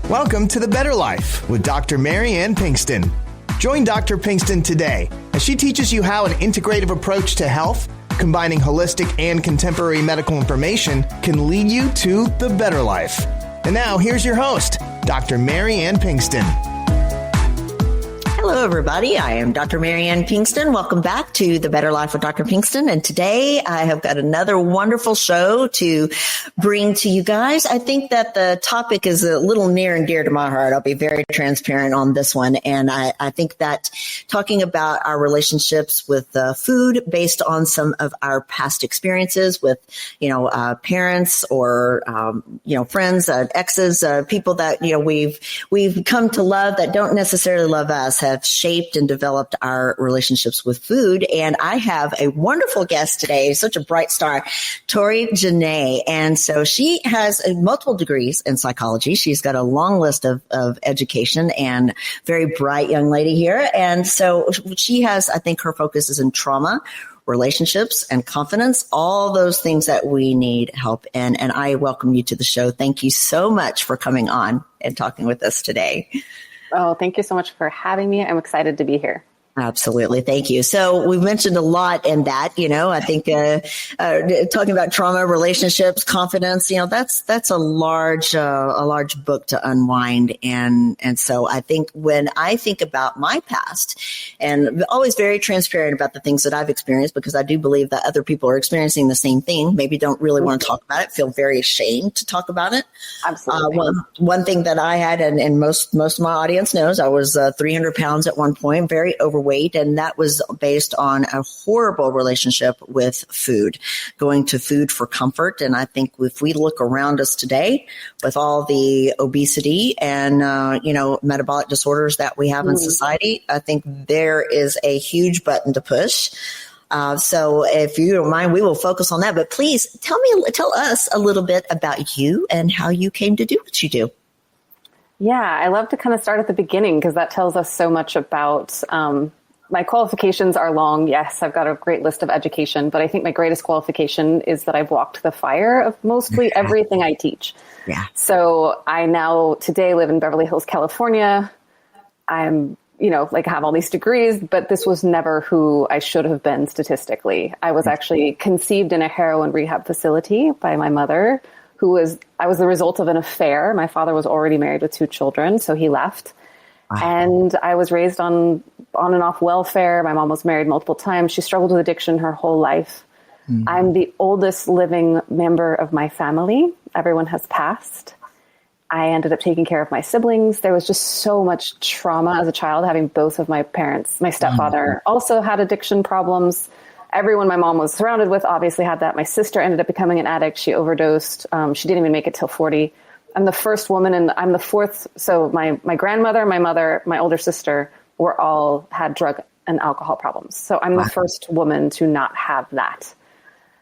Welcome to The Better Life with Dr. Mary Ann Pinkston. Join Dr. Pinkston today as she teaches you how an integrative approach to health, combining holistic and contemporary medical information, can lead you to the better life. And now, here's your host, Dr. Mary Ann Pinkston. Hello, everybody. I am Dr. Mary Ann Pinkston. Welcome back to The Better Life with Dr. Pinkston. And today I have got another wonderful show to bring to you guys. I think that the topic is a little near and dear to my heart. I'll be very transparent on this one. And I think that talking about our relationships with food based on some of our past experiences with, parents or, friends, exes, people that, we've come to love that don't necessarily love us have shaped and developed our relationships with food. And I have a wonderful guest today, such a bright star, Tori Janae. And so she has multiple degrees in psychology. She's got a long list of education and very bright young lady here. And so she has, I think her focus is in trauma, relationships, and confidence, all those things that we need help in. And I welcome you to the show. Thank you so much for coming on and talking with us today. Oh, thank you so much for having me. I'm excited to be here. Absolutely. Thank you. So we've mentioned a lot in that, I think, talking about trauma, relationships, confidence, that's a large book to unwind. And so I think when I think about my past, and always very transparent about the things that I've experienced, because I do believe that other people are experiencing the same thing, maybe don't really want to talk about it, feel very ashamed to talk about it. Absolutely. One thing that I had, and most of my audience knows, I was 300 pounds at one point, very overweight. And that was based on a horrible relationship with food, going to food for comfort. And I think if we look around us today with all the obesity and, metabolic disorders that we have in society, I think there is a huge button to push. So if you don't mind, we will focus on that. But please tell us a little bit about you and how you came to do what you do. Yeah, I love to kind of start at the beginning because that tells us so much about my qualifications are long. Yes, I've got a great list of education, but I think my greatest qualification is that I've walked the fire of mostly everything I teach. Yeah. So I now today live in Beverly Hills, California. I'm, have all these degrees, but this was never who I should have been statistically. I was actually conceived in a heroin rehab facility by my mother, I was the result of an affair. My father was already married with 2 children, so he left. Wow. And I was raised on and off welfare. My mom was married multiple times. She struggled with addiction her whole life. Mm-hmm. I'm the oldest living member of my family. Everyone has passed. I ended up taking care of my siblings. There was just so much trauma as a child, having both of my parents. My stepfather also had addiction problems. Everyone my mom was surrounded with obviously had that. My sister ended up becoming an addict. She overdosed. She didn't even make it till 40. I'm the first woman and I'm the fourth. So my grandmother, my mother, my older sister were all had drug and alcohol problems. So I'm the first woman to not have that.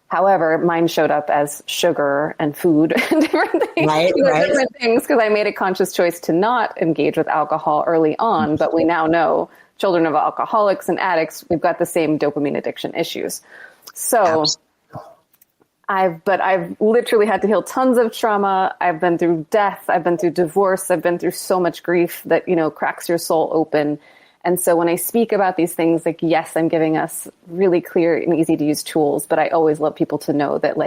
However, mine showed up as sugar and food and different things. Different things because I made a conscious choice to not engage with alcohol early on. But we now know children of alcoholics and addicts, we've got the same dopamine addiction issues. So I've literally had to heal tons of trauma. I've been through death. I've been through divorce. I've been through so much grief that, cracks your soul open. And so when I speak about these things, yes, I'm giving us really clear and easy to use tools, but I always love people to know that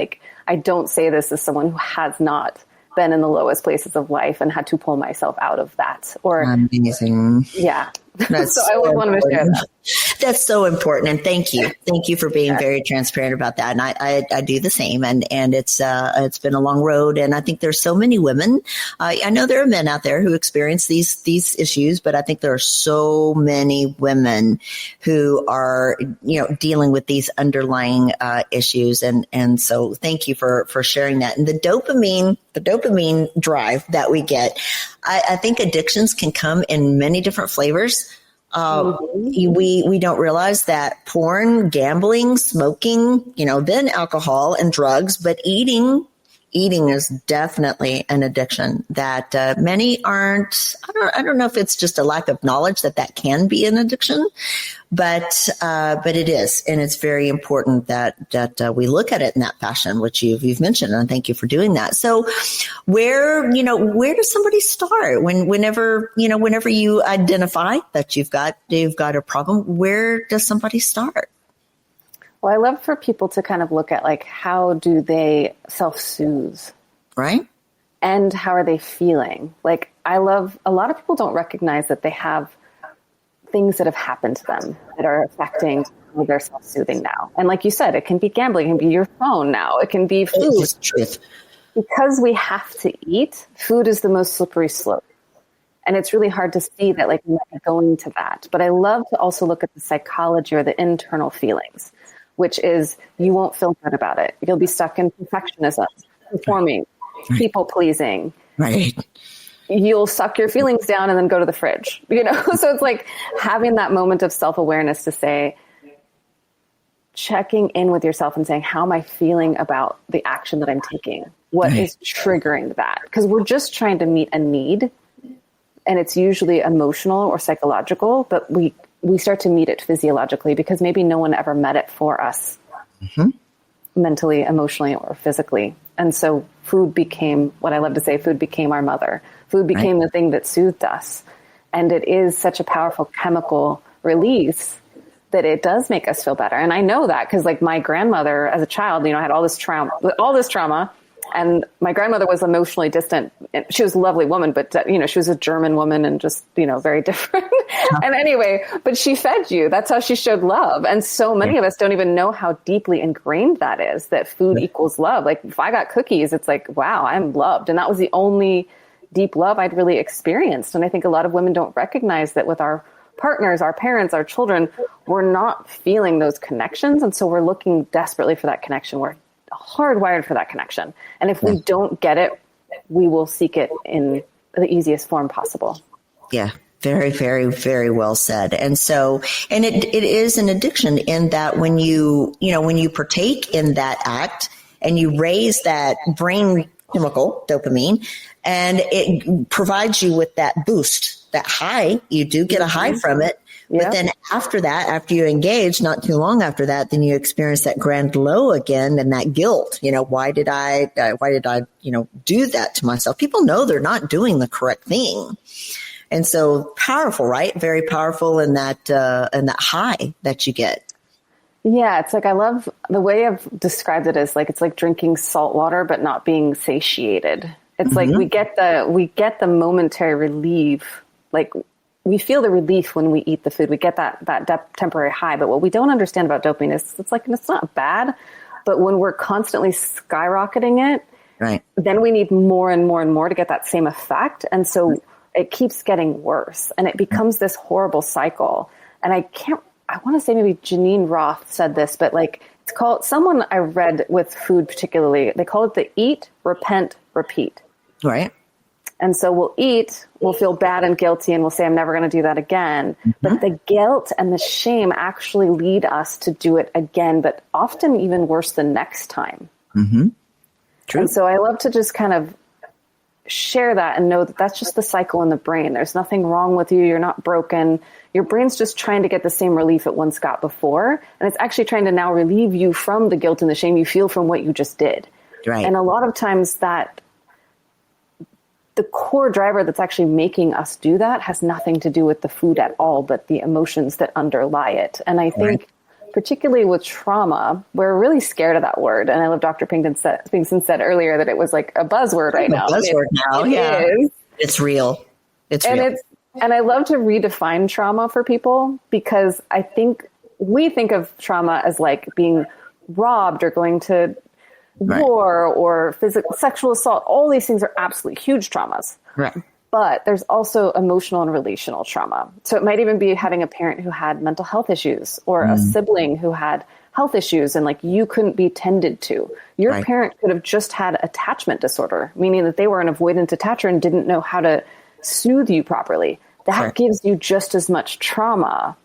I don't say this as someone who has not been in the lowest places of life and had to pull myself out of that. Or amazing. Yeah. So I wanted to share that. That's so important. And thank you. Thank you for being very transparent about that. And I do the same. And it's been a long road. And I think there's so many women. I know there are men out there who experience these issues, but I think there are so many women who are, dealing with these underlying issues. And so thank you for sharing that. And the dopamine drive that we get, I think addictions can come in many different flavors. We don't realize that porn, gambling, smoking, then alcohol and drugs, but eating eating is definitely an addiction that many aren't. I don't know if it's just a lack of knowledge that can be an addiction, but it is, and it's very important that we look at it in that fashion, which you've mentioned, and thank you for doing that. So, where does somebody start whenever you identify that you've got a problem? Where does somebody start? Well, I love for people to kind of look at like, how do they self-soothe? Right. And how are they feeling? Like, a lot of people don't recognize that they have things that have happened to them that are affecting their self-soothing now. And like you said, it can be gambling, it can be your phone now, it can be food. It's truth. Because we have to eat, food is the most slippery slope. And it's really hard to see that, like, we're not going to that. But I love to also look at the psychology or the internal feelings, which is you won't feel good about it. You'll be stuck in perfectionism, performing, people pleasing. Right. You'll suck your feelings down and then go to the fridge, So it's like having that moment of self-awareness to say, checking in with yourself and saying, how am I feeling about the action that I'm taking? What is triggering that? Because we're just trying to meet a need, and it's usually emotional or psychological, but we start to meet it physiologically because maybe no one ever met it for us mentally, emotionally, or physically. And so food became, what I love to say, food became our mother. Food became the thing that soothed us. And it is such a powerful chemical release that it does make us feel better. And I know that because, like, my grandmother as a child, had all this trauma. And my grandmother was emotionally distant. She was a lovely woman, but, she was a German woman and just, very different. And anyway, but she fed you. That's how she showed love. And so many of us don't even know how deeply ingrained that is, that food equals love. Like, if I got cookies, it's like, wow, I'm loved. And that was the only deep love I'd really experienced. And I think a lot of women don't recognize that with our partners, our parents, our children, we're not feeling those connections. And so we're looking desperately for that connection. We're hardwired for that connection. And if we don't get it, we will seek it in the easiest form possible. Yeah. Very, very, very well said. And so, and it is an addiction in that when you partake in that act and you raise that brain chemical, dopamine, and it provides you with that boost, that high, you do get a high from it. But then after that, after you engage, not too long after that, then you experience that grand low again and that guilt. Why did I do that to myself? People know they're not doing the correct thing. And so powerful, right? Very powerful in that high that you get. Yeah. It's like, I love the way I've described it as like, it's like drinking salt water, but not being satiated. It's like we get the momentary relief. Like, we feel the relief when we eat the food. We get that temporary high. But what we don't understand about dopamine is it's not bad, but when we're constantly skyrocketing it, then we need more and more and more to get that same effect. And so it keeps getting worse and it becomes this horrible cycle. And I want to say maybe Janine Roth said this, but like, it's called, someone I read with food particularly, they call it the eat, repent, repeat. Right. And so we'll eat, we'll feel bad and guilty, and we'll say, I'm never going to do that again. But the guilt and the shame actually lead us to do it again, but often even worse the next time. True. And so I love to just kind of share that and know that that's just the cycle in the brain. There's nothing wrong with you. You're not broken. Your brain's just trying to get the same relief it once got before. And it's actually trying to now relieve you from the guilt and the shame you feel from what you just did. Right. And a lot of times that the core driver that's actually making us do that has nothing to do with the food at all, but the emotions that underlie it. And I think particularly with trauma, we're really scared of that word. And I love Dr. Pinkston said earlier that it was like a buzzword right now. Buzzword now, yeah. Is. It's real. It's real. And I love to redefine trauma for people because I think we think of trauma as like being robbed or going to war or physical sexual assault. All these things are absolutely huge traumas. Right. But there's also emotional and relational trauma. So it might even be having a parent who had mental health issues or a sibling who had health issues and like you couldn't be tended to. Your parent could have just had attachment disorder, meaning that they were an avoidant attacher and didn't know how to soothe you properly. That gives you just as much trauma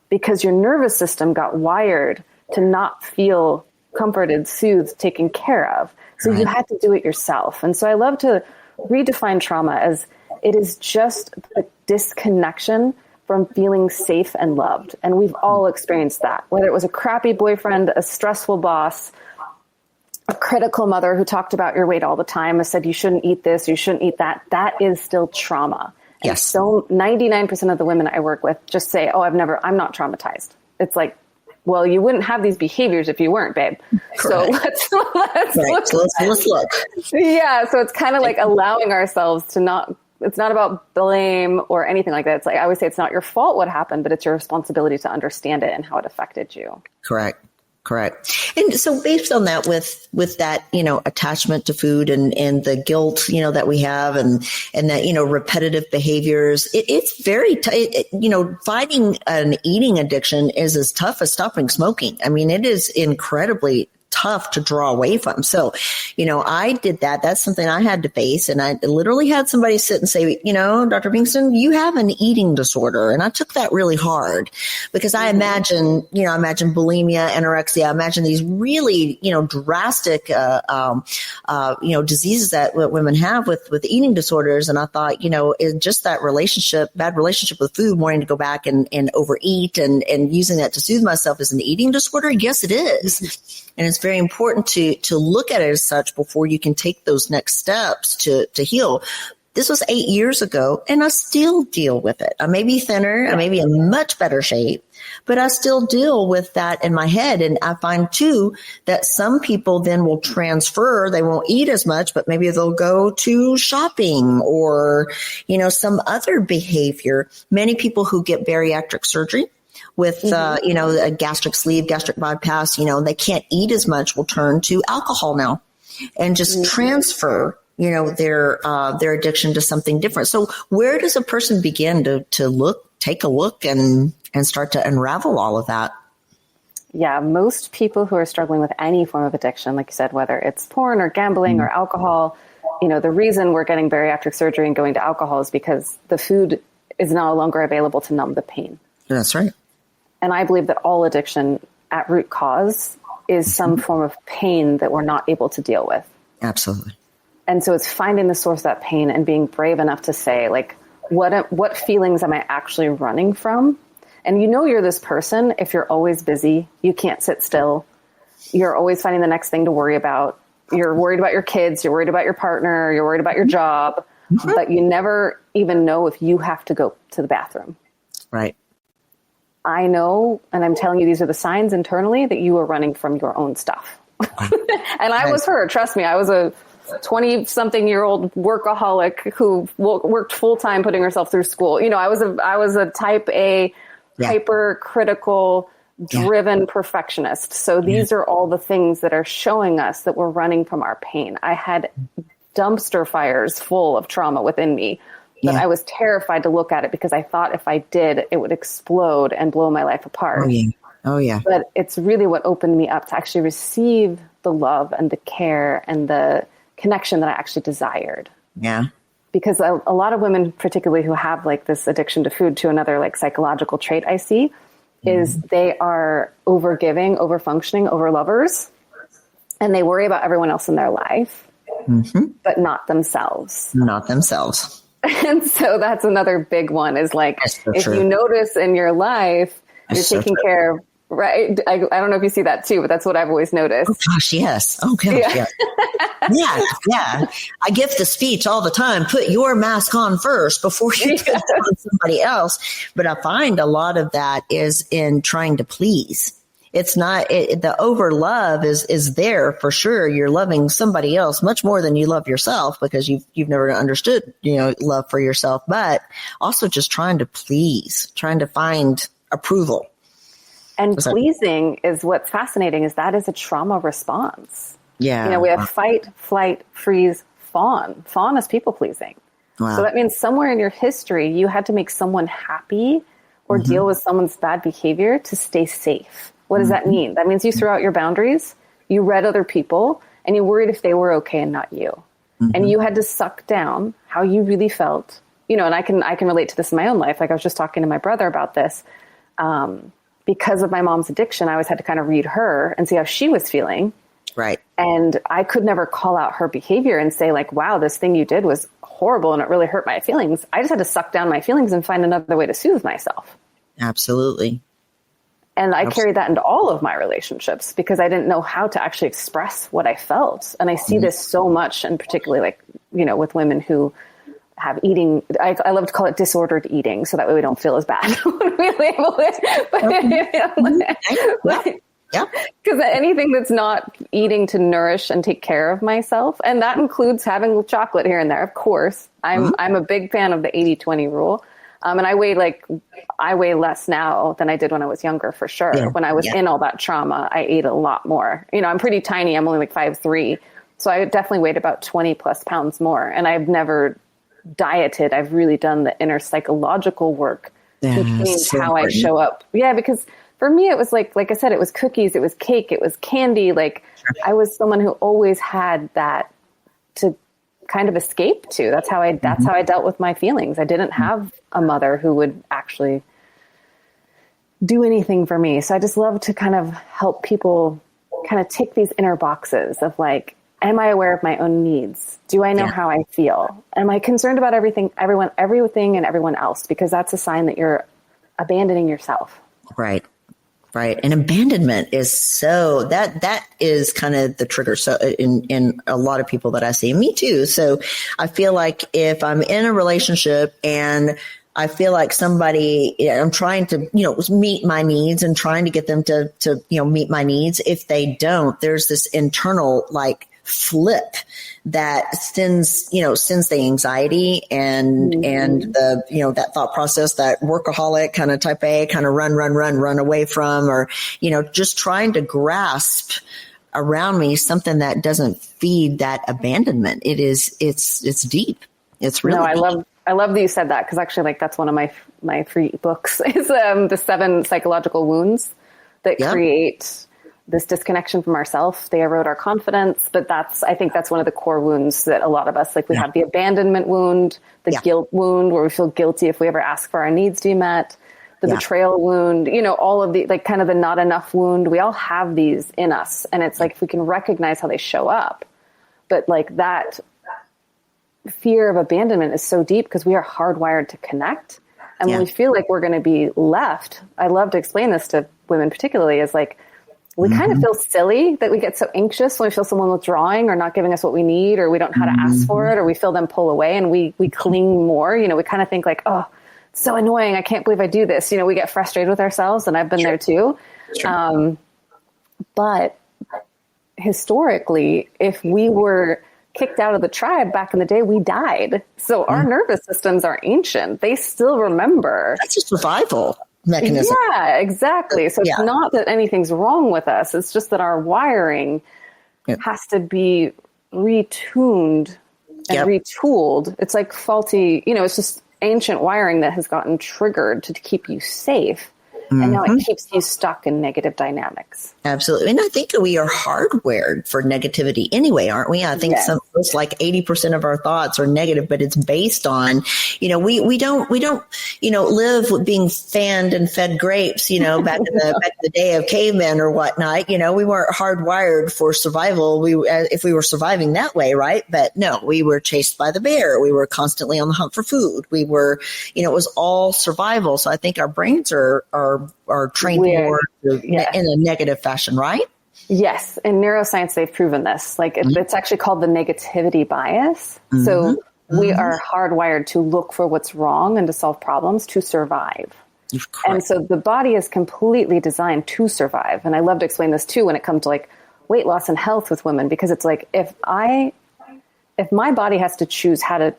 because your nervous system got wired to not feel comforted, soothed, taken care of. So you had to do it yourself. And so I love to redefine trauma as it is just the disconnection from feeling safe and loved. And we've all experienced that, whether it was a crappy boyfriend, a stressful boss, a critical mother who talked about your weight all the time and said, you shouldn't eat this, you shouldn't eat that. That is still trauma. And Yes. so 99% of the women I work with just say, oh, I'm not traumatized. It's like, well, you wouldn't have these behaviors if you weren't, babe. Correct. So let's look. Yeah. So it's kind of like allowing ourselves to it's not about blame or anything like that. It's like, I always say it's not your fault what happened, but it's your responsibility to understand it and how it affected you. Correct. And so based on that, with that, attachment to food and the guilt, that we have and that, repetitive behaviors, it's very, fighting an eating addiction is as tough as stopping smoking. I mean, it is incredibly tough to draw away from. So, I did that. That's something I had to face. And I literally had somebody sit and say, Dr. Pinkston, you have an eating disorder. And I took that really hard because I imagine bulimia, anorexia, I imagine these really, drastic, diseases that women have with eating disorders. And I thought, just that bad relationship with food, wanting to go back and overeat and using that to soothe myself is an eating disorder. Yes, it is. And it's very important to look at it as such before you can take those next steps to heal. This was 8 years ago, and I still deal with it. I may be thinner, I may be in much better shape, but I still deal with that in my head. And I find, too, that some people then will transfer. They won't eat as much, but maybe they'll go to shopping or, some other behavior. Many people who get bariatric surgery with, a gastric sleeve, gastric bypass, they can't eat as much, will turn to alcohol now and just transfer, their addiction to something different. So where does a person begin to take a look and start to unravel all of that? Yeah, most people who are struggling with any form of addiction, like you said, whether it's porn or gambling or alcohol, the reason we're getting bariatric surgery and going to alcohol is because the food is no longer available to numb the pain. That's right. And I believe that all addiction at root cause is some form of pain that we're not able to deal with. Absolutely. And so it's finding the source of that pain and being brave enough to say, like, what feelings am I actually running from? And you're this person if you're always busy, you can't sit still, you're always finding the next thing to worry about. You're worried about your kids, you're worried about your partner, you're worried about your job, but you never even know if you have to go to the bathroom. Right. I know, and I'm telling you, these are the signs internally that you are running from your own stuff. And I was her. Trust me, I was a 20-something-year-old workaholic who worked full-time putting herself through school. I was a type A, hypercritical, driven perfectionist. So these are all the things that are showing us that we're running from our pain. I had dumpster fires full of trauma within me. But I was terrified to look at it because I thought if I did, it would explode and blow my life apart. Oh, yeah. But it's really what opened me up to actually receive the love and the care and the connection that I actually desired. Yeah. Because a lot of women, particularly who have like this addiction to food, to another like psychological trait I see, is they are overgiving, overfunctioning, overlovers, and they worry about everyone else in their life, but not themselves. Not themselves. And so that's another big one is like, if you notice in your life, you're taking care of, right? I don't know if you see that too, but that's what I've always noticed. Oh gosh, yes. Oh gosh, yeah. I give the speech all the time, put your mask on first before you put it on somebody else. But I find a lot of that is in trying to please. It's not, the over love is there for sure. You're loving somebody else much more than you love yourself because you've never understood, love for yourself, but also just trying to please, trying to find approval. And pleasing is what's fascinating is that is a trauma response. Yeah. We have fight, flight, freeze, fawn. Fawn is people pleasing. Wow. So that means somewhere in your history, you had to make someone happy or deal with someone's bad behavior to stay safe. What does that mean? That means you threw out your boundaries, you read other people, and you worried if they were okay and not you. And you had to suck down how you really felt. And I can relate to this in my own life. Like I was just talking to my brother about this, because of my mom's addiction, I always had to kind of read her and see how she was feeling. Right. And I could never call out her behavior and say like, wow, this thing you did was horrible and it really hurt my feelings. I just had to suck down my feelings and find another way to soothe myself. Absolutely. And I carried that into all of my relationships because I didn't know how to actually express what I felt. And I see this so much, and particularly like, you know, with women who have eating, I love to call it disordered eating. So that way we don't feel as bad when we label it. Yeah. Because anything that's not eating to nourish and take care of myself, and that includes having chocolate here and there, of course. I'm a big fan of the 80-20 rule. And I weigh less now than I did when I was younger, for sure. Yeah. When I was in all that trauma, I ate a lot more. You know, I'm pretty tiny. I'm only like 5'3". So I definitely weighed about 20 plus pounds more. And I've never dieted. I've really done the inner psychological work to change how I show up. Yeah, because for me, it was like I said, it was cookies, it was cake, it was candy. Like I was someone who always had that to kind of escape to. That's how I dealt with my feelings. I didn't have a mother who would actually do anything for me. So I just love to kind of help people kind of tick these inner boxes of like, am I aware of my own needs? Do I know how I feel? Am I concerned about everything and everyone else? Because that's a sign that you're abandoning yourself. Right. Right. And abandonment is so that is kind of the trigger. So in a lot of people that I see, me too. So I feel like if I'm in a relationship and I feel like somebody, I'm trying to, meet my needs and trying to get them to, meet my needs. If they don't, there's this internal like flip that sends the anxiety and the, that thought process, that workaholic kind of type A, kind of run away from, or, just trying to grasp around me something that doesn't feed that abandonment. It's deep. It's really deep. I love that you said that, because actually, like, that's one of my free books is the 7 psychological wounds that create this disconnection from ourselves. They erode our confidence, but I think that's one of the core wounds that a lot of us, like, we have the abandonment wound, the guilt wound, where we feel guilty if we ever ask for our needs to be met, the betrayal wound, all of the, like, kind of the not enough wound. We all have these in us. And it's like, if we can recognize how they show up, but like that fear of abandonment is so deep because we are hardwired to connect. And when we feel like we're going to be left, I love to explain this to women particularly, is like, we kind of feel silly that we get so anxious when we feel someone withdrawing or not giving us what we need, or we don't know how to ask for it, or we feel them pull away and we cling more. We kind of think like, oh, it's so annoying. I can't believe I do this. We get frustrated with ourselves, and I've been there too. But historically, if we were kicked out of the tribe back in the day, we died. So our nervous systems are ancient. They still remember. That's a survival mechanism. Yeah, exactly. So it's not that anything's wrong with us. It's just that our wiring has to be retuned and retooled. It's like faulty, it's just ancient wiring that has gotten triggered to keep you safe. And now it keeps you stuck in negative dynamics. Absolutely. And I think we are hardwired for negativity anyway, aren't we? I think it's like 80% of our thoughts are negative, but it's based on, we don't live with being fanned and fed grapes, back in the day of cavemen or whatnot. We weren't hardwired for survival. If we were surviving that way, right? But no, we were chased by the bear. We were constantly on the hunt for food. We were, it was all survival. So I think our brains are trained more in a negative fashion, right? Yes. In neuroscience, they've proven this. Like it's actually called the negativity bias. So we are hardwired to look for what's wrong and to solve problems to survive. And so the body is completely designed to survive. And I love to explain this too when it comes to like weight loss and health with women, because it's like, if my body has to choose how to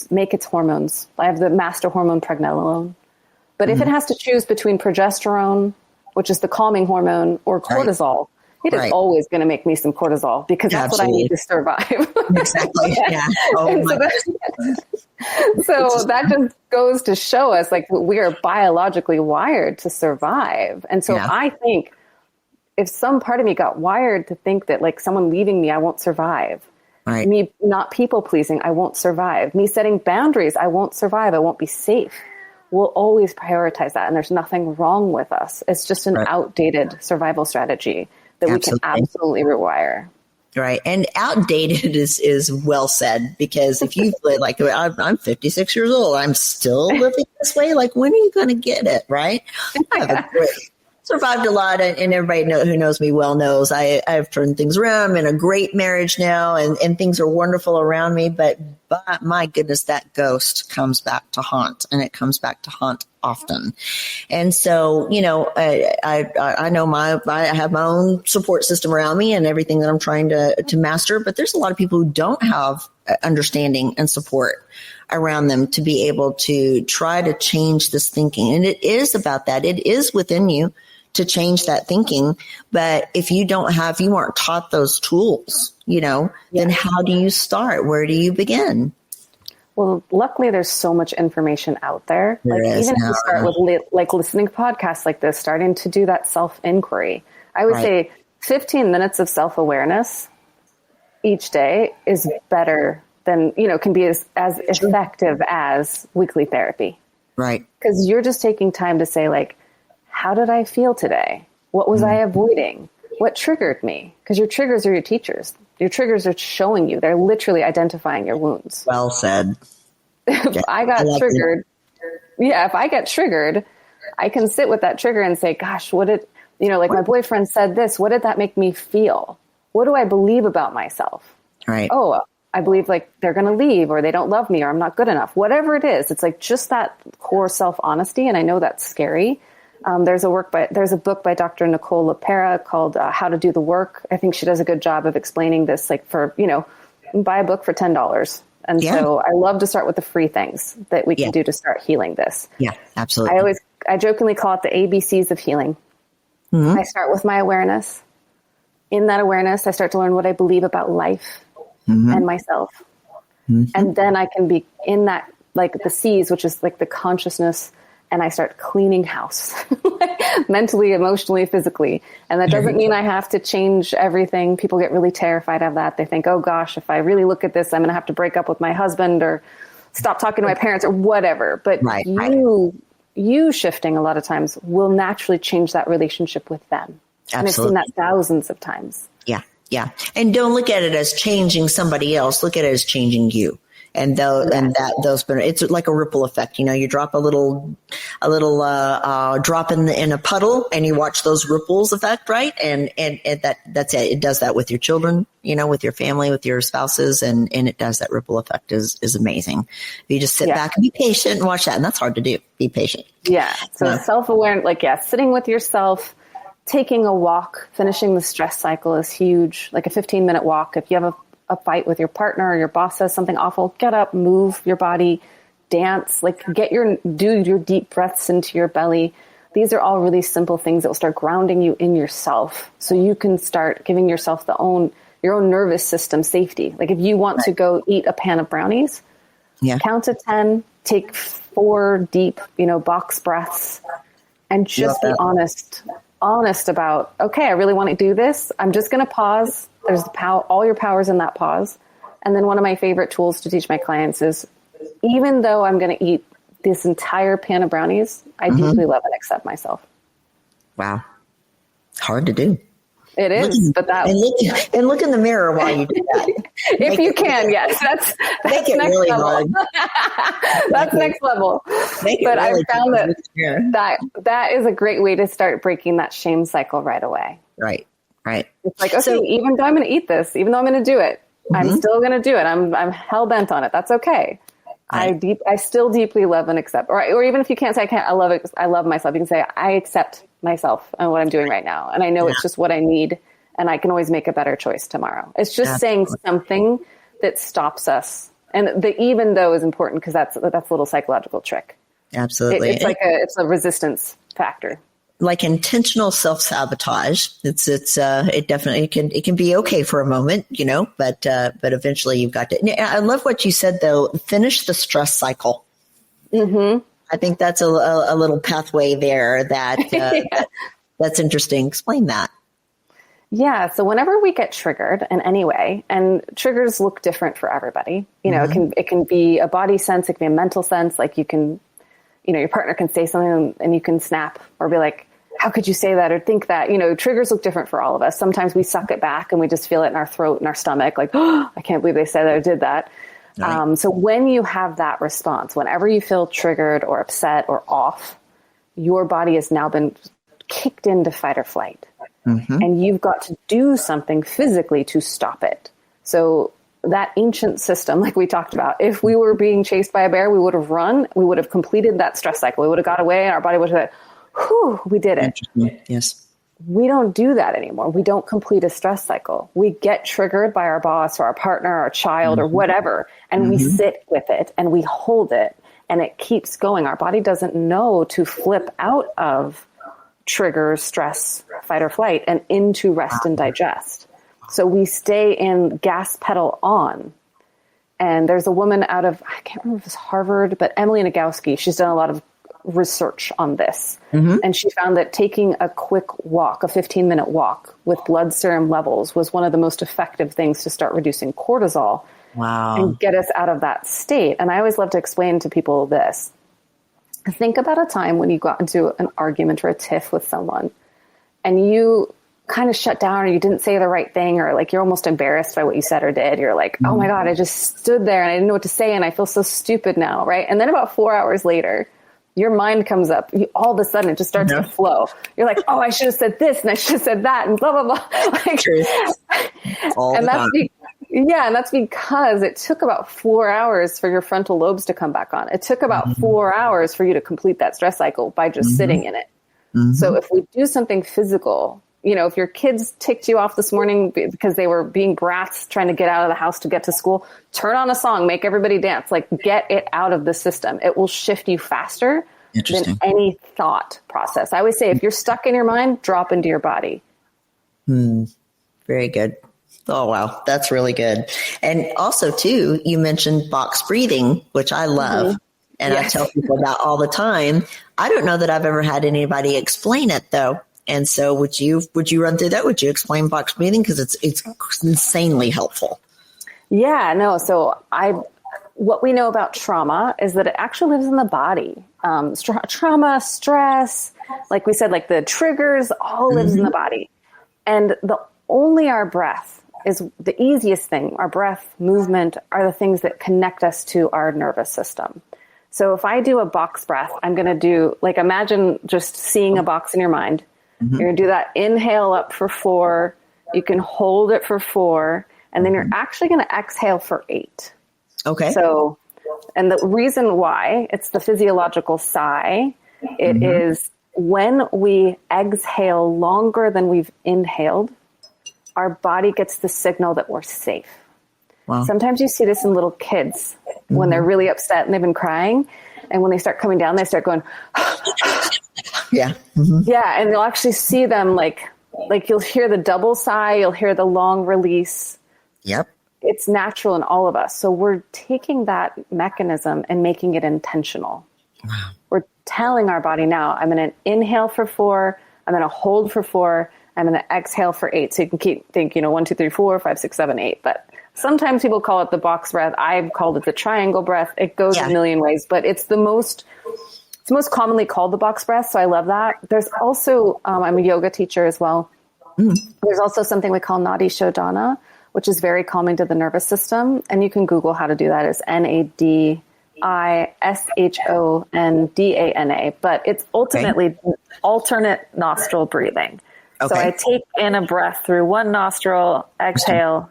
make its hormones, I have the master hormone pregnenolone. But if it has to choose between progesterone, which is the calming hormone, or cortisol, it is always going to make me some cortisol, because that's what I need to survive. Exactly. Yeah. Oh, so that just goes to show us like we are biologically wired to survive. And so I think if some part of me got wired to think that like someone leaving me, I won't survive. Right. Me not people pleasing, I won't survive. Me setting boundaries, I won't survive. I won't be safe. we'll always prioritize that. And there's nothing wrong with us. It's just an outdated survival strategy that we can absolutely rewire. Right. And outdated is well said, because if you like, I'm 56 years old, I'm still living this way. Like, when are you going to get it? Right. Survived a lot, and everybody who knows me well knows I've turned things around. I'm in a great marriage now, and things are wonderful around me. But my goodness, that ghost comes back to haunt, and it comes back to haunt often. And so, I know I have my own support system around me and everything that I'm trying to master. But there's a lot of people who don't have understanding and support around them to be able to try to change this thinking. And it is about that. It is within you to change that thinking. But if you aren't taught those tools, then how do you start? Where do you begin? Well, luckily there's so much information out there. Even if you start with listening to podcasts like this, starting to do that self-inquiry, I would say 15 minutes of self-awareness each day is better than, can be as effective as weekly therapy. Right. Because you're just taking time to say, like, how did I feel today? What was I avoiding? What triggered me? Because your triggers are your teachers. Your triggers are showing you. They're literally identifying your wounds. Well said. If I get triggered, I can sit with that trigger and say, gosh, my boyfriend said this. What did that make me feel? What do I believe about myself? Right. Oh, I believe like they're going to leave, or they don't love me, or I'm not good enough. Whatever it is, it's like just that core self-honesty. And I know that's scary. There's a book by Dr. Nicole LaPera called How to Do the Work. I think she does a good job of explaining this, like buy a book for $10. And so I love to start with the free things that we can do to start healing this. Yeah, absolutely. I jokingly call it the ABCs of healing. Mm-hmm. I start with my awareness. In that awareness, I start to learn what I believe about life and myself. Mm-hmm. And then I can be in that, like the C's, which is like the consciousness, and I start cleaning house mentally, emotionally, physically. And that doesn't mean I have to change everything. People get really terrified of that. They think, oh gosh, if I really look at this, I'm going to have to break up with my husband or stop talking to my parents or whatever. But you shifting a lot of times will naturally change that relationship with them. Absolutely. And I've seen that thousands of times. Yeah. Yeah. And don't look at it as changing somebody else. Look at it as changing you. It's like a ripple effect. You drop a little drop in a puddle, and you watch those ripples effect, right? And that's it. It does that with your children, with your family, with your spouses, and it does that ripple effect is amazing. You just sit back and be patient and watch that, and that's hard to do. Be patient. Yeah. So self-awareness, sitting with yourself, taking a walk, finishing the stress cycle is huge. Like a 15-minute walk. If you have a fight with your partner or your boss says something awful, get up, move your body, dance, do your deep breaths into your belly. These are all really simple things that will start grounding you in yourself. So you can start giving yourself your own nervous system safety. Like if you want to go eat a pan of brownies, count to 10, take 4 deep, box breaths, and just be honest about, okay, I really want to do this. I'm just going to pause. There's all your power's in that pause. And then one of my favorite tools to teach my clients is, even though I'm going to eat this entire pan of brownies, I deeply love and accept myself. Wow. Hard to do. It is, and look in the mirror while you do that. If you can, yes, that's next really level. That's next level. But I found that is a great way to start breaking that shame cycle right away. Right. It's like, okay, even though I'm going to eat this, even though I'm going to do it, I'm still going to do it. I'm hell bent on it. That's okay. Right. I still deeply love and accept, or even if you can't say I can't, I love it. I love myself. You can say I accept myself and what I'm doing right now. And I know it's just what I need, and I can always make a better choice tomorrow. It's just saying something that stops us. And the even though is important, because that's a little psychological trick. Absolutely. It's a resistance factor. Like intentional self-sabotage. It definitely can be okay for a moment, but eventually you've got to. I love what you said though. Finish the stress cycle. Mm-hmm. I think that's a little pathway there that's interesting. Explain that. Yeah. So whenever we get triggered in any way, and triggers look different for everybody, it can be a body sense, it can be a mental sense. Like you can, your partner can say something and you can snap or be like, how could you say that or think that? Triggers look different for all of us. Sometimes we suck it back and we just feel it in our throat and our stomach, like, oh, I can't believe they said I did that. Right. So when you have that response, whenever you feel triggered or upset or off, your body has now been kicked into fight or flight. Mm-hmm. And you've got to do something physically to stop it. So that ancient system, like we talked about, if we were being chased by a bear, we would have run, we would have completed that stress cycle. We would have got away and our body would have said, whew, we did it. Yes. We don't do that anymore. We don't complete a stress cycle. We get triggered by our boss or our partner or our child or whatever, and we sit with it and we hold it and it keeps going. Our body doesn't know to flip out of trigger, stress, fight or flight and into rest and digest. So we stay in gas pedal on. And there's a woman out of, I can't remember if it's Harvard, but Emily Nagoski, she's done a lot of research on this. Mm-hmm. And she found that taking a quick walk, a 15-minute walk with blood serum levels was one of the most effective things to start reducing cortisol. Wow. And get us out of that state. And I always love to explain to people this. Think about a time when you got into an argument or a tiff with someone and you kind of shut down or you didn't say the right thing or like you're almost embarrassed by what you said or did. You're like, oh my God, I just stood there and I didn't know what to say and I feel so stupid now, right? And then about 4 hours later, your mind comes up. All of a sudden, it just starts to flow. You're like, oh, I should have said this and I should have said that and blah, blah, blah. Like, and that's because it took about 4 hours for your frontal lobes to come back on. It took about 4 hours for you to complete that stress cycle by just sitting in it. Mm-hmm. So if we do something physical, if your kids ticked you off this morning because they were being brats trying to get out of the house to get to school, turn on a song, make everybody dance, like get it out of the system. It will shift you faster than any thought process. I always say, if you're stuck in your mind, drop into your body. Very good. Oh, wow. That's really good. And also, too, you mentioned box breathing, which I love. And I tell people about all the time. I don't know that I've ever had anybody explain it, though. And so would you run through that? Would you explain box breathing? Because it's insanely helpful. Yeah, no. So what we know about trauma is that it actually lives in the body. Trauma, stress, like we said, like the triggers, all lives in the body. And only our breath is the easiest thing. Our breath, movement are the things that connect us to our nervous system. So if I do a box breath, I'm going to do, like, imagine just seeing a box in your mind. You're going to do that inhale up for 4. You can hold it for 4. And then you're actually going to exhale for 8. Okay. So, and the reason why, it's the physiological sigh. It is when we exhale longer than we've inhaled, our body gets the signal that we're safe. Wow. Sometimes you see this in little kids when they're really upset and they've been crying. And when they start coming down, they start going, yeah. Yeah. And you'll actually see them like you'll hear the double sigh. You'll hear the long release. Yep. It's natural in all of us. So we're taking that mechanism and making it intentional. Wow. We're telling our body now, I'm going to inhale for 4. I'm going to hold for 4. I'm going to exhale for 8. So you can think, 1, 2, 3, 4, 5, 6, 7, 8. But sometimes people call it the box breath. I've called it the triangle breath. It goes a million ways, but it's the most commonly called the box breath. So I love that. There's also, I'm a yoga teacher as well. There's also something we call Nadi Shodhana, which is very calming to the nervous system. And you can Google how to do that. It's NADISHONDANA, but it's ultimately alternate nostril breathing. Okay. So I take in a breath through one nostril, exhale,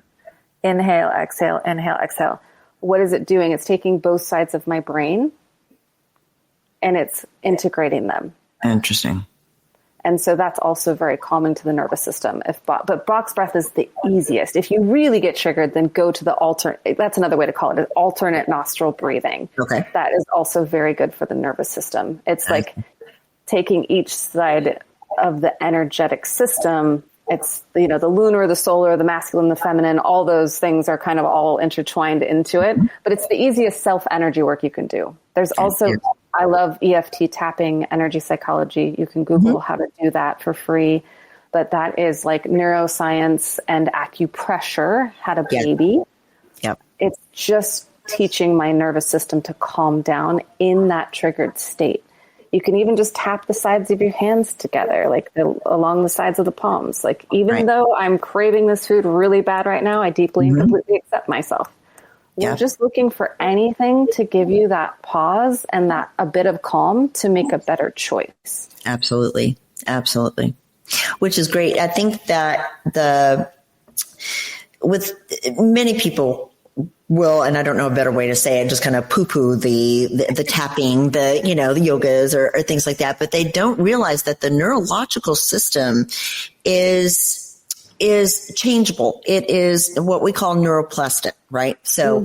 inhale, exhale, inhale, exhale. What is it doing? It's taking both sides of my brain and it's integrating them. Interesting. And so that's also very common to the nervous system. But box breath is the easiest. If you really get triggered, then go to the alternate. That's another way to call it, alternate nostril breathing. Okay. That is also very good for the nervous system. It's like taking each side of the energetic system. It's, the lunar, the solar, the masculine, the feminine, all those things are kind of all intertwined into it, but it's the easiest self-energy work you can do. There's also, I love EFT tapping, energy psychology. You can Google how to do that for free, but that is like neuroscience and acupressure had a baby. Yep. It's just teaching my nervous system to calm down in that triggered state. You can even just tap the sides of your hands together, like along the sides of the palms. Like, even though I'm craving this food really bad right now, I deeply and completely accept myself. We're just looking for anything to give you that pause and that a bit of calm to make a better choice. Absolutely. Absolutely. Which is great. I think that with many people will, and I don't know a better way to say it, just kind of poo-poo the tapping, the yogas or things like that. But they don't realize that the neurological system is changeable. It is what we call neuroplastic, right? So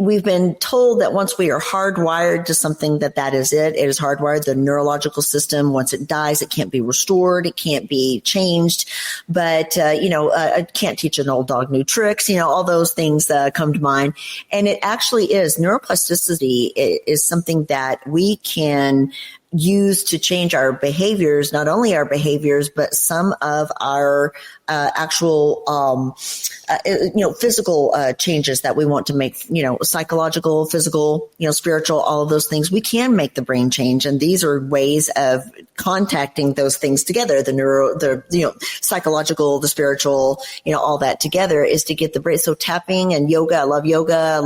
we've been told that once we are hardwired to something, that is it. It is hardwired. The neurological system, once it dies, it can't be restored. It can't be changed. But, I can't teach an old dog new tricks. All those things come to mind. And it actually is. Neuroplasticity is something that we can use to change our behaviors, not only our behaviors, but some of our actual, physical changes that we want to make, psychological, physical, spiritual, all of those things. We can make the brain change. And these are ways of contacting those things together. The psychological, the spiritual, all that together is to get the brain. So tapping and yoga, I love yoga. I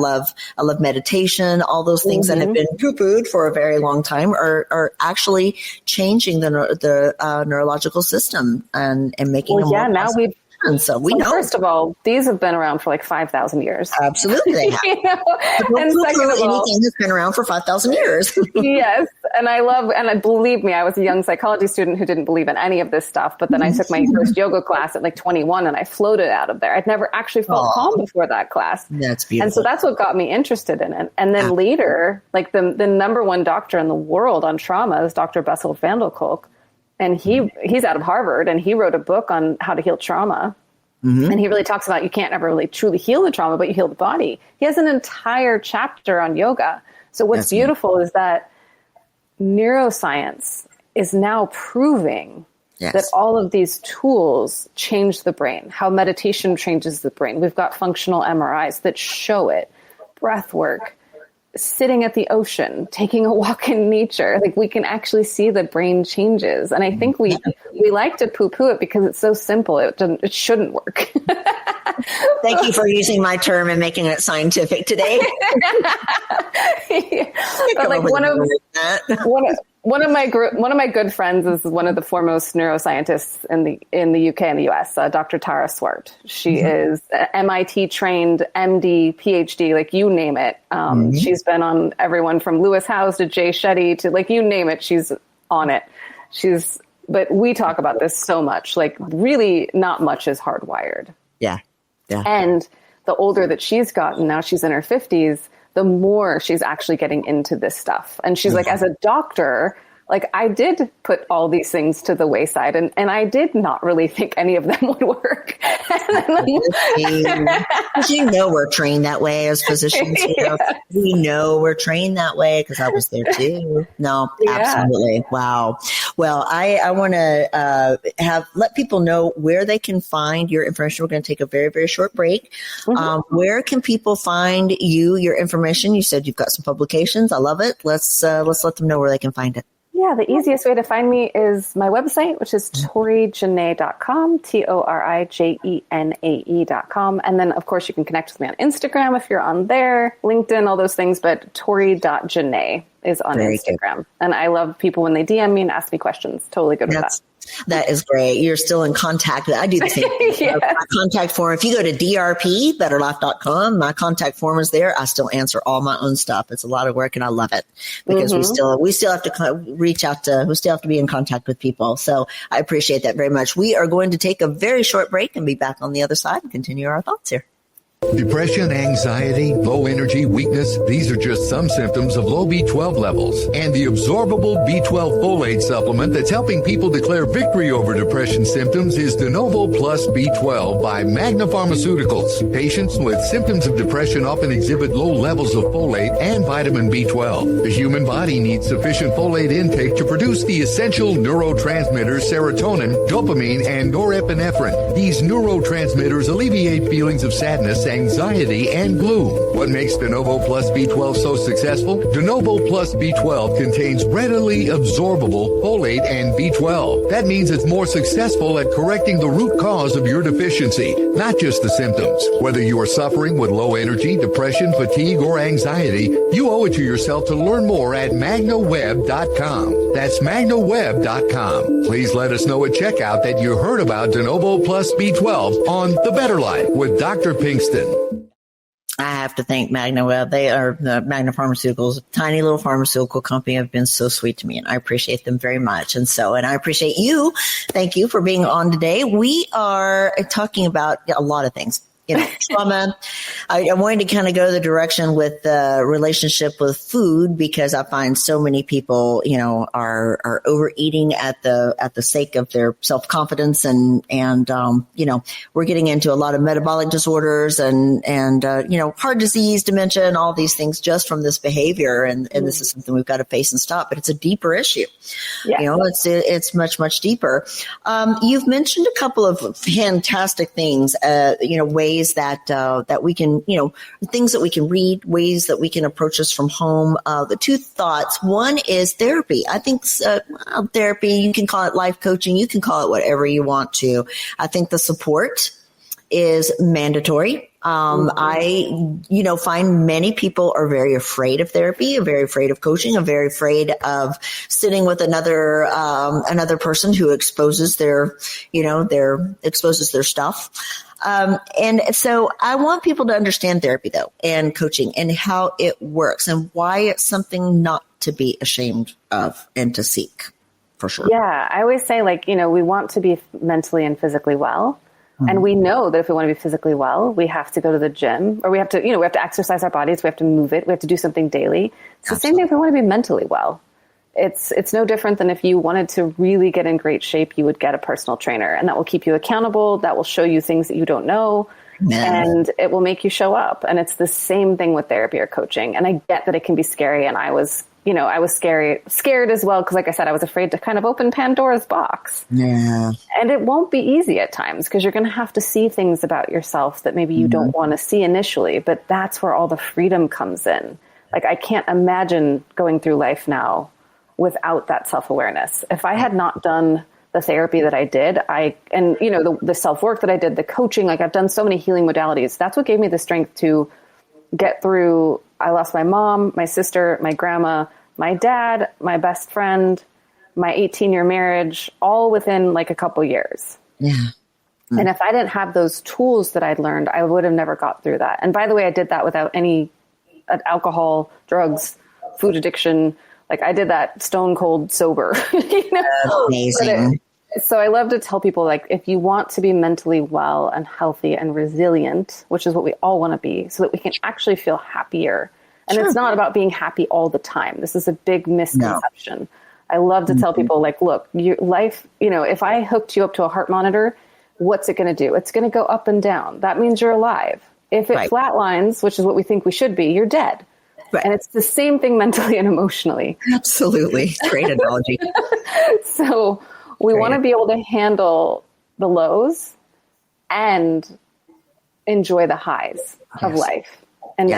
love meditation. All those things that have been poo-pooed for a very long time are actually changing the neurological system and making them more now we've And so we know. First of all, these have been around for like 5,000 years. Absolutely. They have. And second of all, anything that's been around for 5,000 years. Yes. And believe me, I was a young psychology student who didn't believe in any of this stuff. But then I took my first yoga class at like 21 and I floated out of there. I'd never actually felt calm before that class. That's beautiful. And so that's what got me interested in it. And then later, like the number one doctor in the world on trauma is Dr. Bessel van der Kolk. And he's out of Harvard, and he wrote a book on how to heal trauma. Mm-hmm. And he really talks about you can't ever really truly heal the trauma, but you heal the body. He has an entire chapter on yoga. So what's beautiful is that neuroscience is now proving that all of these tools change the brain, how meditation changes the brain. We've got functional MRIs that show it, breath work, sitting at the ocean, taking a walk in nature. Like we can actually see the brain changes. And I think we like to poo-poo it because it's so simple. It shouldn't work. Thank you for using my term and making it scientific today. But like one of my good friends is one of the foremost neuroscientists in the UK and the US, Dr. Tara Swart. She is MIT trained, MD, PhD, like you name it. She's been on everyone from Lewis Howes to Jay Shetty to like you name it. She's on it. But we talk about this so much, like really not much is hardwired. Yeah. And the older that she's gotten, now she's in her 50s, the more she's actually getting into this stuff. And she's like, as a doctor, like I did put all these things to the wayside and I did not really think any of them would work. We're trained that way as physicians. We know we're trained that way because I was there too. No, absolutely. Wow. Well, I want to let people know where they can find your information. We're going to take a very, very short break. Where can people find your information? You said you've got some publications. I love it. Let's let them know where they can find it. Yeah, the easiest way to find me is my website, which is torijanae.com, TORIJENAE.com. And then, of course, you can connect with me on Instagram if you're on there, LinkedIn, all those things. But tori.janae is on Instagram. Good. And I love people when they DM me and ask me questions. Totally good with that. That is great. You're still in contact. I do the same thing. My contact form. If you go to drpbetterlife.com, my contact form is there. I still answer all my own stuff. It's a lot of work and I love it because we still have to reach out we still have to be in contact with people. So I appreciate that very much. We are going to take a very short break and be back on the other side and continue our thoughts here. Depression, anxiety, low energy, weakness, these are just some symptoms of low B12 levels. And the absorbable B12 folate supplement that's helping people declare victory over depression symptoms is De Novo Plus B12 by Magna Pharmaceuticals. Patients with symptoms of depression often exhibit low levels of folate and vitamin B12. The human body needs sufficient folate intake to produce the essential neurotransmitters serotonin, dopamine, and norepinephrine. These neurotransmitters alleviate feelings of sadness anxiety, and gloom. What makes De Novo Plus B12 so successful? De Novo Plus B12 contains readily absorbable folate and B12. That means it's more successful at correcting the root cause of your deficiency, not just the symptoms. Whether you are suffering with low energy, depression, fatigue, or anxiety, you owe it to yourself to learn more at magnaweb.com. That's magnaweb.com. Please let us know at checkout that you heard about De Novo Plus B12 on The Better Life with Dr. Pinkston. I have to thank MagnaWeb. They are the Magna Pharmaceuticals, a tiny little pharmaceutical company, have been so sweet to me, and I appreciate them very much. And I appreciate you. Thank you for being on today. We are talking about a lot of things. Trauma. I wanted to kind of go the direction with the relationship with food, because I find so many people, are overeating at the sake of their self-confidence, and we're getting into a lot of metabolic disorders and heart disease, dementia, and all these things just from this behavior. And this is something we've got to face and stop, but it's a deeper issue. Yeah. It's much, much deeper. You've mentioned a couple of fantastic things, ways that we can, things that we can read, ways that we can approach this from home. The two thoughts. One is therapy. I think therapy, you can call it life coaching. You can call it whatever you want to. I think the support is mandatory. I find many people are very afraid of therapy, are very afraid of coaching, are very afraid of sitting with another person who exposes their stuff. And so I want people to understand therapy, though, and coaching, and how it works, and why it's something not to be ashamed of and to seek, for sure. Yeah. I always say, we want to be mentally and physically well. Mm-hmm. And we know that if we want to be physically well, we have to go to the gym, or we have to exercise our bodies. We have to move it. We have to do something daily. It's the same thing if we want to be mentally well. It's no different than if you wanted to really get in great shape, you would get a personal trainer, and that will keep you accountable. That will show you things that you don't know, and it will make you show up. And it's the same thing with therapy or coaching. And I get that it can be scary. And I was scared as well. Cause like I said, I was afraid to kind of open Pandora's box. Yeah. And it won't be easy at times, because you're going to have to see things about yourself that maybe you don't want to see initially, but that's where all the freedom comes in. I can't imagine going through life now without that self-awareness. If I had not done the therapy that I did, the self-work that I did, the coaching, I've done so many healing modalities. That's what gave me the strength to get through. I lost my mom, my sister, my grandma, my dad, my best friend, my 18-year marriage, all within a couple years. Yeah. Mm-hmm. And if I didn't have those tools that I'd learned, I would have never got through that. And by the way, I did that without any alcohol, drugs, food addiction. I did that stone cold sober. Amazing. So I love to tell people, if you want to be mentally well and healthy and resilient, which is what we all want to be, so that we can actually feel happier. And It's not about being happy all the time. This is a big misconception. No. I love to tell people, look, your life, if I hooked you up to a heart monitor, what's it going to do? It's going to go up and down. That means you're alive. If it flatlines, which is what we think we should be, you're dead. Right. And it's the same thing mentally and emotionally. Absolutely. Great analogy. So we want to be able to handle the lows and enjoy the highs of life, and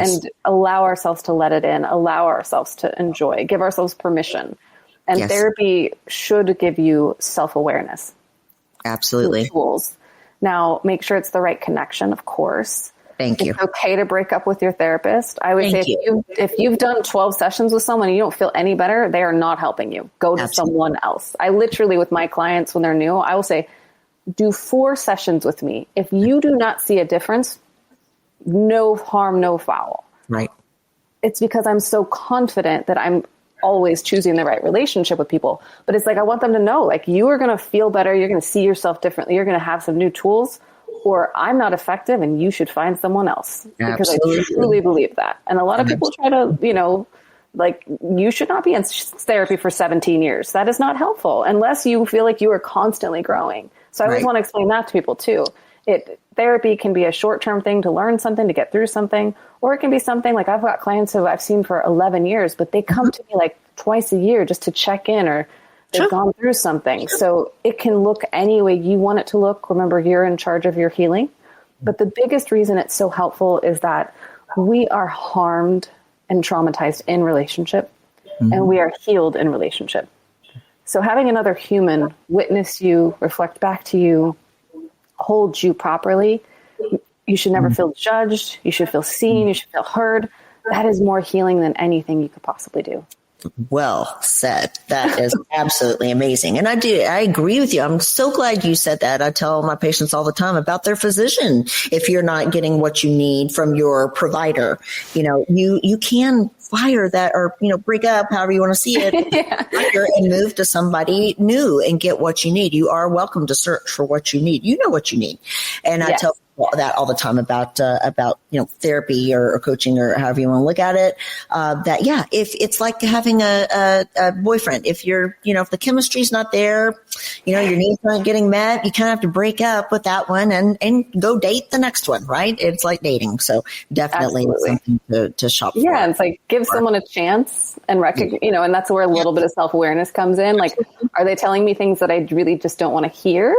allow ourselves to let it in, allow ourselves to enjoy, give ourselves permission. And therapy should give you self-awareness. Absolutely. Tools. Now, make sure it's the right connection, of course. Thank you. It's okay to break up with your therapist. I would say if you've done 12 sessions with someone and you don't feel any better, they are not helping you. Go to someone else. I literally, with my clients, when they're new, I will say, do 4 sessions with me. If you do not see a difference, no harm, no foul. Right. It's because I'm so confident that I'm always choosing the right relationship with people. But it's I want them to know, you are going to feel better. You're going to see yourself differently. You're going to have some new tools. Or I'm not effective and you should find someone else. Because I truly believe that. And a lot of people try to, you should not be in therapy for 17 years. That is not helpful unless you feel like you are constantly growing. So I always want to explain that to people too. Therapy can be a short-term thing to learn something, to get through something, or it can be something I've got clients who I've seen for 11 years, but they come to me twice a year just to check in, or they've gone through something. So it can look any way you want it to look. Remember, you're in charge of your healing. But the biggest reason it's so helpful is that we are harmed and traumatized in relationship, and we are healed in relationship. So having another human witness you, reflect back to you, hold you properly, you should never feel judged. You should feel seen. You should feel heard. That is more healing than anything you could possibly do. Well said. That is absolutely amazing. And I agree with you. I'm so glad you said that. I tell my patients all the time about their physician. If you're not getting what you need from your provider, you can fire that or, break up, however you want to see it, and move to somebody new and get what you need. You are welcome to search for what you need. You know what you need. And I tell that all the time about therapy or coaching or however you want to look at it, if it's like having a boyfriend, if if the chemistry's not there, your needs aren't getting met, you kind of have to break up with that one and go date the next one, right? It's like dating. So definitely something to shop for. Yeah. It's like give someone a chance and recognize, and that's where a little bit of self-awareness comes in. Like, are they telling me things that I really just don't want to hear?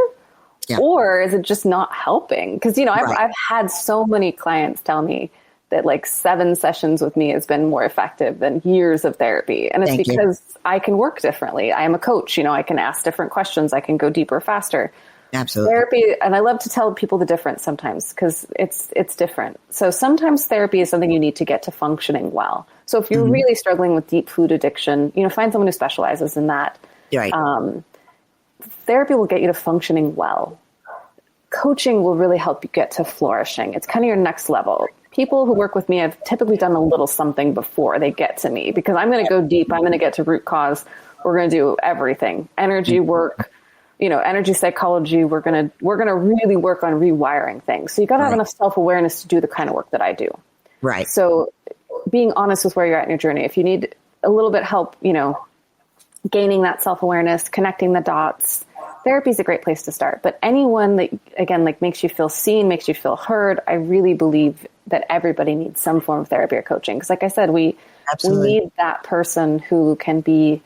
Yeah. Or is it just not helping? Because, I've had so many clients tell me that 7 sessions with me has been more effective than years of therapy. And it's because I can work differently. I am a coach. I can ask different questions. I can go deeper, faster. Absolutely. Therapy, and I love to tell people the difference sometimes because it's different. So sometimes therapy is something you need to get to functioning well. So if you're really struggling with deep food addiction, find someone who specializes in that. Right. Therapy will get you to functioning well. Coaching will really help you get to flourishing. It's kind of your next level. People who work with me have typically done a little something before they get to me because I'm going to go deep. I'm going to get to root cause. We're going to do everything. Energy work, energy psychology. We're going to really work on rewiring things. So you got to have enough self-awareness to do the kind of work that I do. Right. So being honest with where you're at in your journey, if you need a little bit help, gaining that self-awareness, connecting the dots, therapy is a great place to start. But anyone that, again, makes you feel seen, makes you feel heard, I really believe that everybody needs some form of therapy or coaching. Because like I said, we need that person who can be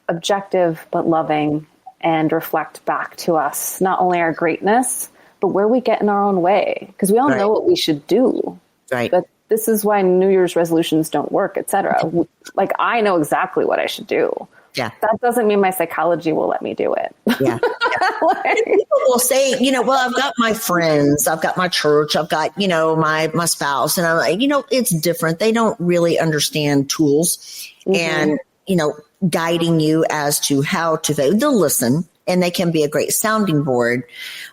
objective but loving and reflect back to us, not only our greatness, but where we get in our own way. Because we all know what we should do. Right. But this is why New Year's resolutions don't work, et cetera. I know exactly what I should do. Yeah. That doesn't mean my psychology will let me do it. Yeah. People will say, I've got my friends, I've got my church, I've got, my spouse. And I'm like, it's different. They don't really understand tools and, guiding you as to how to, they'll listen and they can be a great sounding board,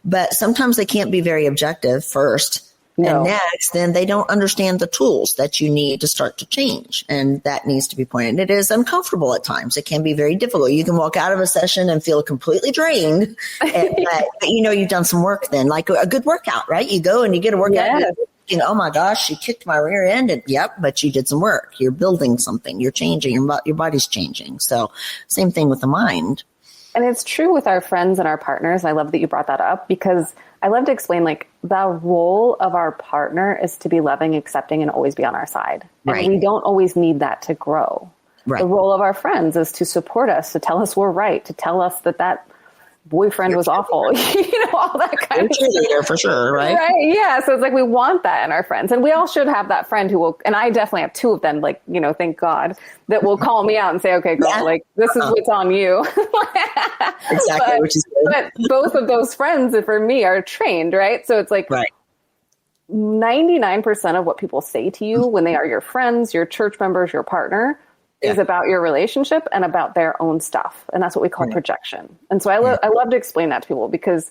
but sometimes they can't be very objective first. No. And next, then they don't understand the tools that you need to start to change. And that needs to be pointed. It is uncomfortable at times. It can be very difficult. You can walk out of a session and feel completely drained. But you've done some work then, like a good workout, right? You go and you get a workout. Yes. Oh my gosh, she kicked my rear end. And but you did some work. You're building something. You're changing. Your body's changing. So same thing with the mind. And it's true with our friends and our partners. I love that you brought that up because I love to explain the role of our partner is to be loving, accepting, and always be on our side. And we don't always need that to grow. Right. The role of our friends is to support us, to tell us we're right, to tell us that boyfriend was awful, all that kind of stuff. For sure, right? Right, yeah. So it's we want that in our friends. And we all should have that friend who will, and I definitely have 2 of them, thank God, that will call me out and say, okay, girl, this is what's on you. Exactly, which is good. But both of those friends, for me, are trained, right? So it's 99% of what people say to you when they are your friends, your church members, your partner, is about your relationship and about their own stuff. And that's what we call projection. And so I love to explain that to people because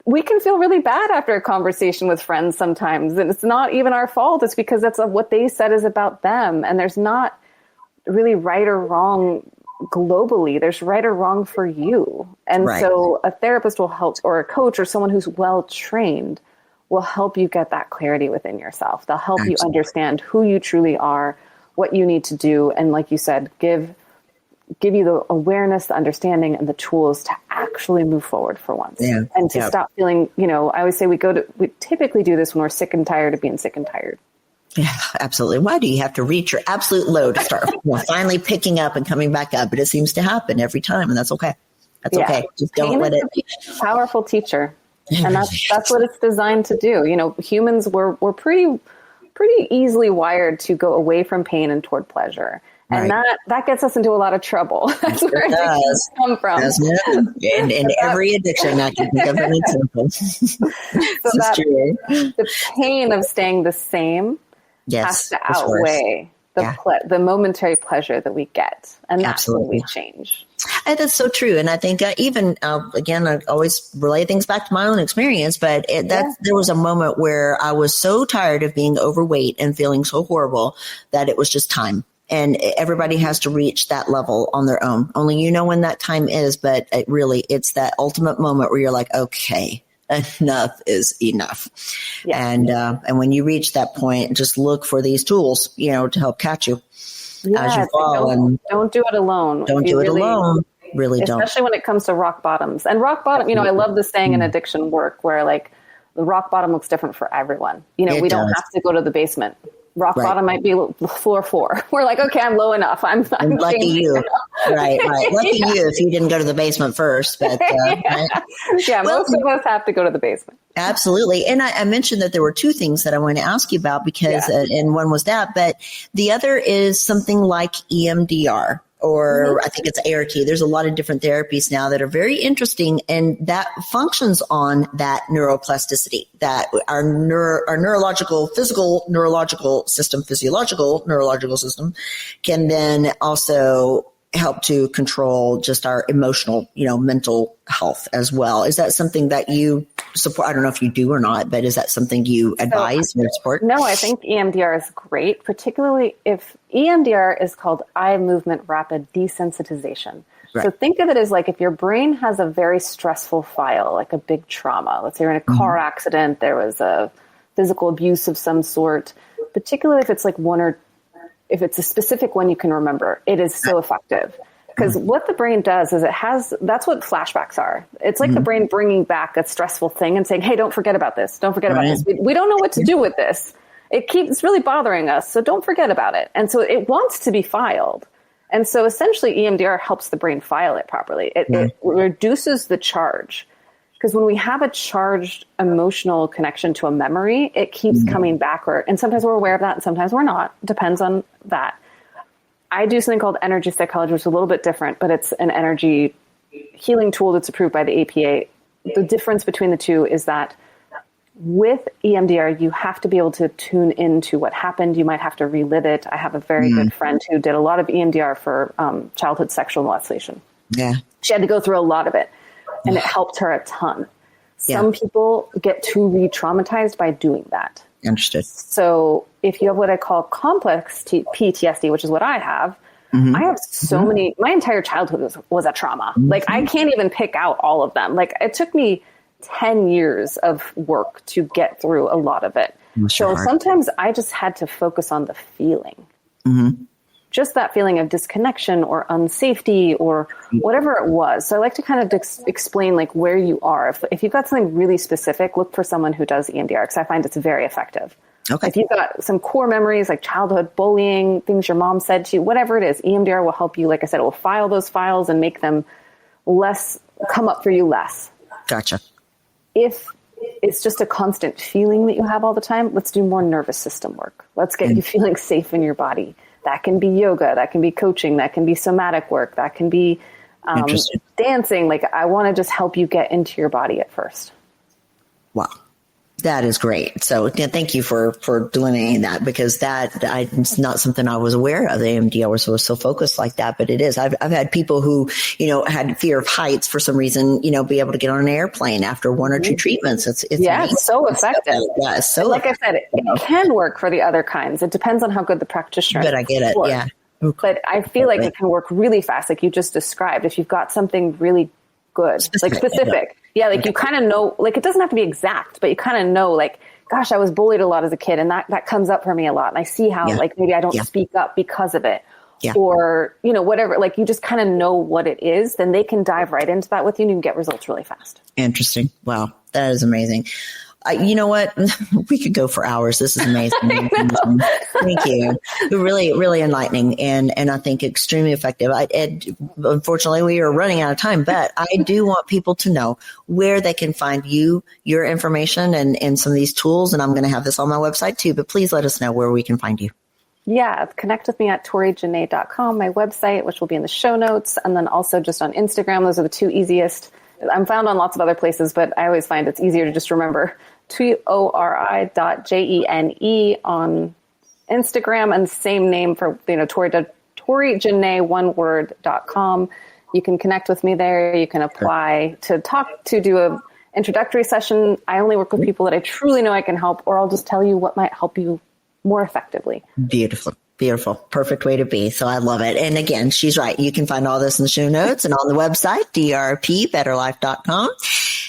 we can feel really bad after a conversation with friends sometimes. And it's not even our fault. It's because that's what they said is about them. And there's not really right or wrong globally. There's right or wrong for you. And so a therapist will help, or a coach or someone who's well-trained will help you get that clarity within yourself. They'll help you understand who you truly are, what you need to do. And like you said, give you the awareness, the understanding, and the tools to actually move forward for once. Yeah. And to stop feeling, I always say we typically do this when we're sick and tired of being sick and tired. Yeah, absolutely. Why do you have to reach your absolute low to start finally picking up and coming back up? But it seems to happen every time, and that's okay. That's okay. Just don't let it be. Powerful teacher. And that's what it's designed to do. Humans we're pretty easily wired to go away from pain and toward pleasure. And that gets us into a lot of trouble. That's where addictions come from. In every addiction, I can think of an example. So the pain of staying the same has to outweigh the momentary pleasure that we get. And that's when we change. And that's so true. And I think even, again, I always relay things back to my own experience, but there was a moment where I was so tired of being overweight and feeling so horrible that it was just time. And everybody has to reach that level on their own. Only you know when that time is, but it's that ultimate moment where you're like, okay, enough is enough. Yeah. And when you reach that point, just look for these tools, to help catch you as you fall. Don't do it alone. Don't do it alone. Really don't. Especially when it comes to rock bottoms. And rock bottom, I love this saying in addiction work where like the rock bottom looks different for everyone. We don't have to go to the basement. Rock bottom might be floor 4. We're like, okay, I'm low enough. I'm lucky you. Right. Lucky you if you didn't go to the basement first. But most of us have to go to the basement. Absolutely. And I mentioned that there were 2 things that I wanted to ask you about because, and one was that, but the other is something like EMDR. Or I think it's ART. There's a lot of different therapies now that are very interesting, and that functions on that neuroplasticity, that our neurological, physical neurological system, physiological neurological system can then also help to control just our emotional, mental health as well. Is that something that you support? I don't know if you do or not, but is that something you advise or support? No, I think EMDR is great, particularly if EMDR is called eye movement rapid desensitization. Right. So think of it as like if your brain has a very stressful file, like a big trauma. Let's say you're in a car accident, there was a physical abuse of some sort, particularly if it's like if it's a specific one you can remember, it is so effective. Because what the brain does is that's what flashbacks are. It's like the brain bringing back a stressful thing and saying, hey, don't forget about this. Don't forget about this. We don't know what to do with this. It's really bothering us. So don't forget about it. And so it wants to be filed. And so essentially EMDR helps the brain file it properly. It reduces the charge. Because when we have a charged emotional connection to a memory, it keeps coming back. And sometimes we're aware of that and sometimes we're not. It depends on that. I do something called energy psychology, which is a little bit different, but it's an energy healing tool that's approved by the APA. The difference between the two is that with EMDR, you have to be able to tune into what happened. You might have to relive it. I have a very good friend who did a lot of EMDR for childhood sexual molestation. Yeah. She had to go through a lot of it. And it helped her a ton. Some people get too re-traumatized by doing that. Understood. So if you have what I call complex PTSD, which is what I have, I have so many, my entire childhood was a trauma. Like I can't even pick out all of them. Like it took me 10 years of work to get through a lot of it. So sometimes I just had to focus on the feeling. Just that feeling of disconnection or unsafety or whatever it was. So I like to kind of explain like where you are. If you've got something really specific, look for someone who does EMDR because I find it's very effective. Okay. If you've got some core memories like childhood bullying, things your mom said to you, whatever it is, EMDR will help you. Like I said, it will file those files and make them come up for you less. Gotcha. If it's just a constant feeling that you have all the time, let's do more nervous system work. Let's get you feeling safe in your body. That can be yoga, that can be coaching, that can be somatic work, that can be dancing. Like I want to just help you get into your body at first. Wow. That is great. So thank you for delineating that because it's not something I was aware of. The EMDR was so focused like that, but it is. I've had people who, had fear of heights for some reason, be able to get on an airplane after 1 or 2 treatments. It's so effective. Yeah, it's so like I said, it can work for the other kinds. It depends on how good the practitioner is. But I get it. Yeah. But I feel like it can work really fast. Like you just described, if you've got something really good, specific. Yeah, like you kind of know, like it doesn't have to be exact, but you kind of know, like, gosh, I was bullied a lot as a kid, and that comes up for me a lot, and I see how, like, maybe I don't speak up because of it, or whatever. Like you just kind of know what it is, then they can dive right into that with you, and you can get results really fast. Interesting. Wow, that is amazing. You know what? We could go for hours. This is amazing. Thank you. Really, really enlightening and I think extremely effective. Unfortunately, we are running out of time, but I do want people to know where they can find you, your information, and some of these tools. And I'm going to have this on my website too, but please let us know where we can find you. Yeah, connect with me at torijanae.com, my website, which will be in the show notes. And then also just on Instagram. Those are the two easiest. I'm found on lots of other places, but I always find it's easier to just remember tori.jane on Instagram, and same name for, Tori Janae, one word.com. You can connect with me there. You can apply to do a introductory session. I only work with people that I truly know I can help, or I'll just tell you what might help you more effectively. Beautiful. Beautiful. Perfect way to be. So I love it. And again, she's right. You can find all this in the show notes and on the website, drpbetterlife.com.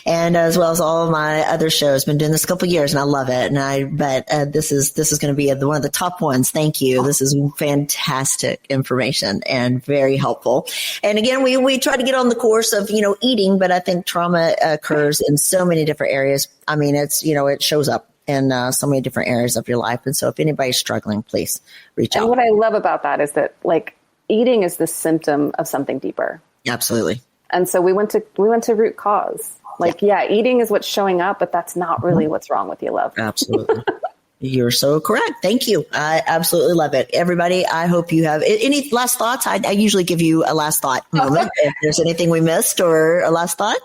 And as well as all of my other shows. Been doing this a couple of years and I love it. And I bet this is going to be one of the top ones. Thank you. This is fantastic information and very helpful. And again, we try to get on the course of, eating, but I think trauma occurs in so many different areas. I mean, it's, it shows up in so many different areas of your life. And so if anybody's struggling, please reach out. And what I love about that is that eating is the symptom of something deeper. Absolutely. And so we went to root cause. Eating is what's showing up, but that's not really what's wrong with you, love. Absolutely. You're so correct. Thank you. I absolutely love it. Everybody, I hope you have any last thoughts. I usually give you a last thought moment. If there's anything we missed or a last thought.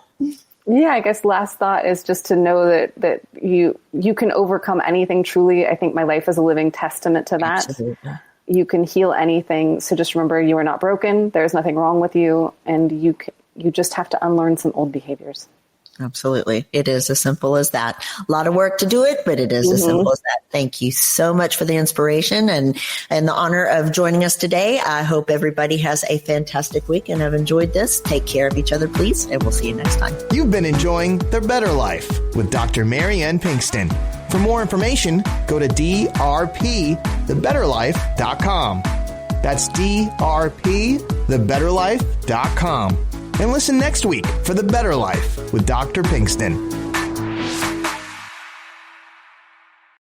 Yeah, I guess last thought is just to know that you can overcome anything truly. I think my life is a living testament to that. Absolutely. You can heal anything. So just remember, you are not broken. There's nothing wrong with you. And you just have to unlearn some old behaviors. Absolutely. It is as simple as that. A lot of work to do it, but it is as simple as that. Thank you so much for the inspiration and the honor of joining us today. I hope everybody has a fantastic week and have enjoyed this. Take care of each other, please, and we'll see you next time. You've been enjoying The Better Life with Dr. Marianne Pinkston. For more information, go to drpthebetterlife.com. That's drpthebetterlife.com. And listen next week for The Better Life with Dr. Pinkston.